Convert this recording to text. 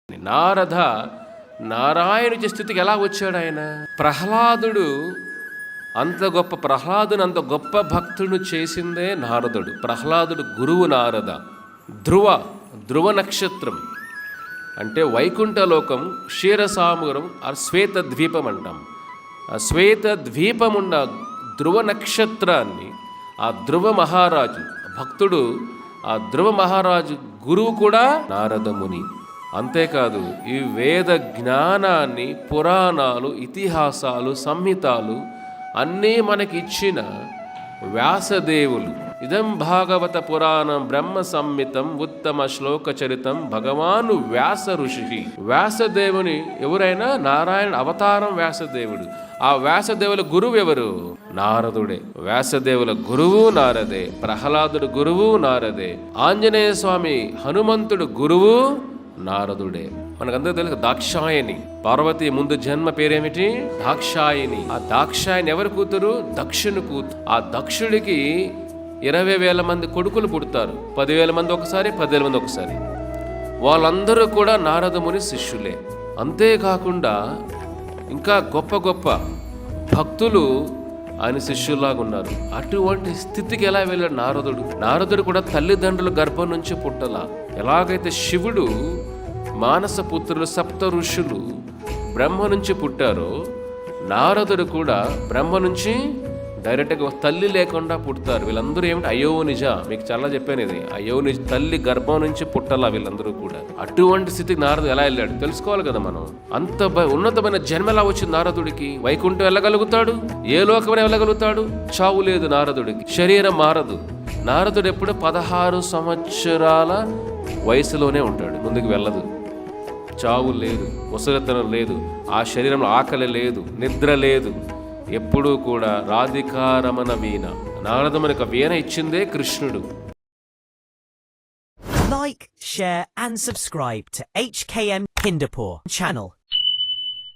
నారద నారాయణుడి స్థితికి ఎలా వచ్చాడు ఆయన? ప్రహ్లాదుని అంత గొప్ప భక్తుడు చేసిందే నారదుడు. ప్రహ్లాదుడు గురువు నారద. ధ్రువ నక్షత్రం అంటే వైకుంఠలోకం, క్షీరసాగరం, శ్వేత ద్వీపం అంటాం. ఆ శ్వేత ద్వీపం ఉన్న ధ్రువ నక్షత్రాన్ని ఆ ధ్రువ మహారాజు భక్తుడు, ఆ ధ్రువ మహారాజు గురువు కూడా నారదముని. అంతేకాదు ఈ వేద జ్ఞానాన్ని, పురాణాలు, ఇతిహాసాలు, సంహితాలు అన్నీ మనకి ఇచ్చిన వ్యాసదేవులు. ఇదం భాగవత పురాణం బ్రహ్మ సంహితం ఉత్తమ శ్లోక చరితం భగవాను వ్యాస ఋషి. వ్యాసదేవుని ఎవరైనా నారాయణ అవతారం వ్యాసదేవుడు. ఆ వ్యాసదేవుల గురువు ఎవరు? నారదుడే. వ్యాసదేవుల గురువు నారదే. ప్రహ్లాదుడు గురువు నారదే. ఆంజనేయ స్వామి హనుమంతుడు గురువు నారదుడే. మనకందరూ తెలుసు దాక్షాయని. పార్వతి ముందు జన్మ పేరేమిటి? దాక్షాయని. ఆ దాక్షాయని ఎవరి కూతురు? దక్షుని కూతురు. ఆ దక్షుడికి 20,000 మంది కొడుకులు పుడతారు. 10,000 మంది ఒకసారి, 10,000 మంది ఒకసారి. వాళ్ళందరూ కూడా నారదముని శిష్యులే. అంతేకాకుండా ఇంకా గొప్ప గొప్ప భక్తులు ఆయన శిష్యుల్లాగా ఉన్నారు. అటువంటి స్థితికి ఎలా వెళ్ళాడు నారదుడు? నారదుడు కూడా తల్లిదండ్రుల గర్భం నుంచి పుట్టల. ఎలాగైతే శివుడు మానస పుత్రులు సప్త ఋషులు బ్రహ్మ నుంచి పుట్టారో, నారదుడు కూడా బ్రహ్మ నుంచి డైరెక్ట్గా తల్లి లేకుండా పుడతారు. వీళ్ళందరూ ఏమిటి? అయోనిజ. మీకు చాలా చెప్పాను ఇది. అయోనిజ తల్లి గర్భం నుంచి పుట్టాల వీళ్ళందరూ కూడా. అటువంటి స్థితికి నారదుడు ఎలా వెళ్ళాడు తెలుసుకోవాలి కదా మనం. అంత ఉన్నతమైన జన్మ ఎలా వచ్చింది నారదుడికి? వైకుంఠం వెళ్ళగలుగుతాడు? ఏ లోకమైనా వెళ్ళగలుగుతాడు? చావు లేదు నారదుడికి. శరీరం మారదు. నారదుడు ఎప్పుడు 16 సంవత్సరాల వయసులోనే ఉంటాడు. ముందుకు వెళ్ళదు. చావు లేదు, ముసలితనం లేదు, ఆ శరీరంలో ఆకలి లేదు, నిద్ర లేదు. ఎప్పుడూ కూడా రాధికారమణ వీణ. నారదమునికి వీణ ఇచ్చిందే కృష్ణుడు. Like, share and subscribe to HKM Hindupur channel.